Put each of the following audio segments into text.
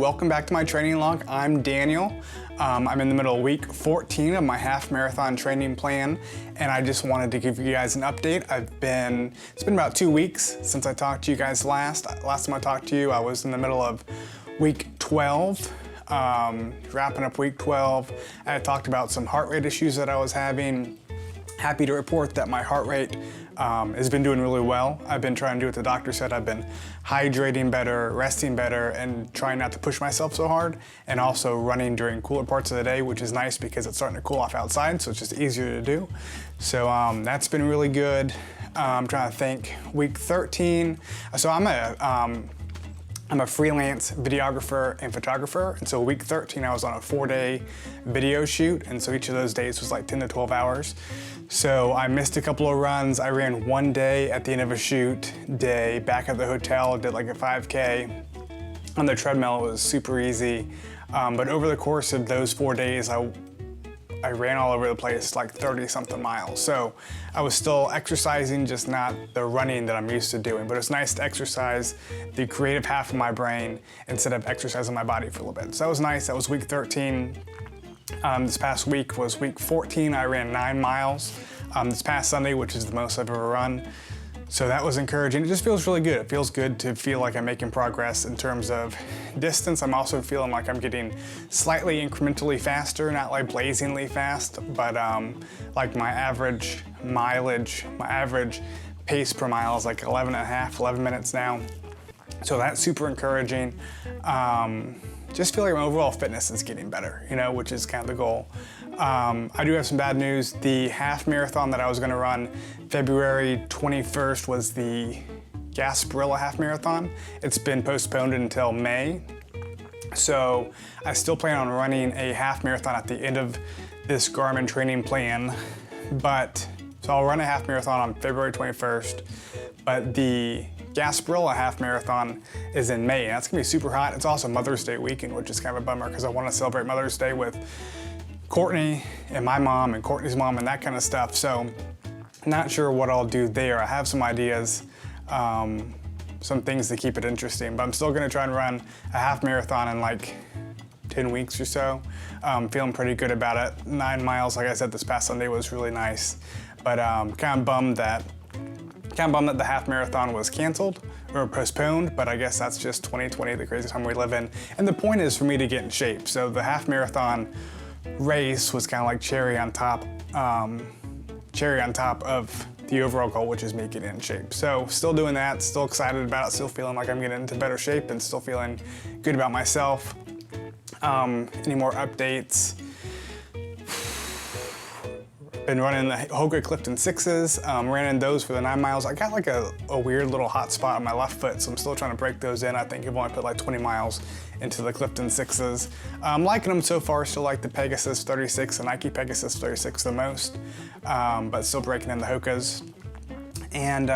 welcome back to my training log. I'm Daniel. I'm in the middle of week 14 of my half marathon training plan, and I just wanted to give you guys an update. It's been about 2 weeks since I talked to you guys last. Last time I talked to you, I was in the middle of week 12, wrapping up week 12. I had talked about some heart rate issues that I was having. Happy to report that my heart rate has been doing really well. I've been trying to do what the doctor said. I've been hydrating better, resting better, and trying not to push myself so hard, and also running during cooler parts of the day, which is nice because it's starting to cool off outside, so it's just easier to do. So that's been really good. I'm trying to think, week 13. So I'm a freelance videographer and photographer, and so week 13 I was on a 4-day video shoot, and so each of those days was like 10 to 12 hours. So I missed a couple of runs. I ran one day at the end of a shoot day back at the hotel, did like a 5K. On the treadmill, it was super easy. But over the course of those 4 days, I ran all over the place, like 30-something miles. So I was still exercising, just not the running that I'm used to doing. But it's nice to exercise the creative half of my brain instead of exercising my body for a little bit. So that was nice. That was week 13. This past week was week 14. I ran 9 miles this past Sunday, which is the most I've ever run. So that was encouraging. It just feels really good. It feels good to feel like I'm making progress in terms of distance. I'm also feeling like I'm getting slightly incrementally faster, not like blazingly fast, but like my average mileage, my average pace per mile is like 11 minutes now. So that's super encouraging. Just feel like my overall fitness is getting better, you know, which is kind of the goal. I do have some bad news. The half marathon that I was gonna run February 21st was the Gasparilla half marathon. It's been postponed until May. So I still plan on running a half marathon at the end of this Garmin training plan. So I'll run a half marathon on February 21st, but the Gasparilla half marathon is in May, and that's gonna be super hot. It's also Mother's Day weekend, which is kind of a bummer because I want to celebrate Mother's Day with Courtney and my mom and Courtney's mom and that kind of stuff. So not sure what I'll do there. I have some ideas, some things to keep it interesting, but I'm still gonna try and run a half marathon in like 10 weeks or so. Feeling pretty good about it. 9 miles, like I said, this past Sunday was really nice, but kind of bummed that the half marathon was canceled or postponed, but I guess that's just 2020, the crazy time we live in. And the point is for me to get in shape. So the half marathon race was kind of like cherry on top of the overall goal, which is me getting in shape. So still doing that, still excited about it, still feeling like I'm getting into better shape and still feeling good about myself. Any more updates? Been running the Hoka Clifton 6s, ran in those for the 9 miles. I got like a weird little hot spot on my left foot, so I'm still trying to break those in. I think I've only put like 20 miles into the Clifton 6s. I'm liking them so far, still like the Pegasus 36, the Nike Pegasus 36 the most, but still breaking in the Hokas. And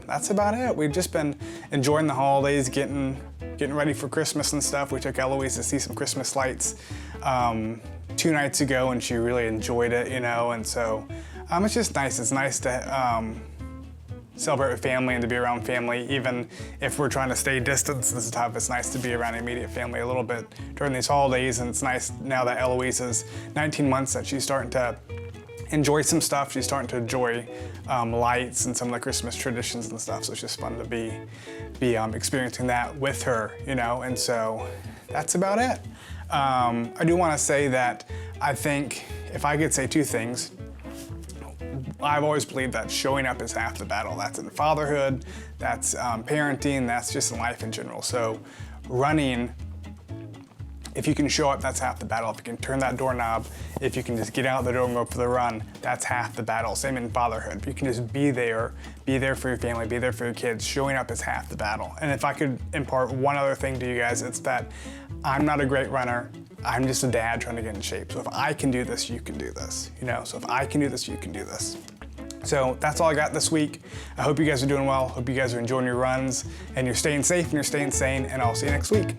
that's about it. We've just been enjoying the holidays, getting ready for Christmas and stuff. We took Eloise to see some Christmas lights 2 nights ago, and she really enjoyed it, you know, and so it's just nice. It's nice to celebrate with family and to be around family, even if we're trying to stay distance and stuff. It's nice to be around immediate family a little bit during these holidays, and it's nice now that Eloise is 19 months that she's starting to enjoy some stuff. She's starting to enjoy lights and some of the Christmas traditions and stuff, so it's just fun to be experiencing that with her, you know, and so that's about it. I do want to say that I think if I could say 2 things, I've always believed that showing up is half the battle. That's in fatherhood, that's parenting, that's just in life in general. So running, if you can show up, that's half the battle. If you can turn that doorknob, if you can just get out the door and go for the run, that's half the battle. Same in fatherhood. If you can just be there for your family, be there for your kids, showing up is half the battle. And if I could impart one other thing to you guys, it's that I'm not a great runner. I'm just a dad trying to get in shape. So if I can do this, you can do this. You know, so if I can do this, you can do this. So that's all I got this week. I hope you guys are doing well. Hope you guys are enjoying your runs and you're staying safe and you're staying sane, and I'll see you next week.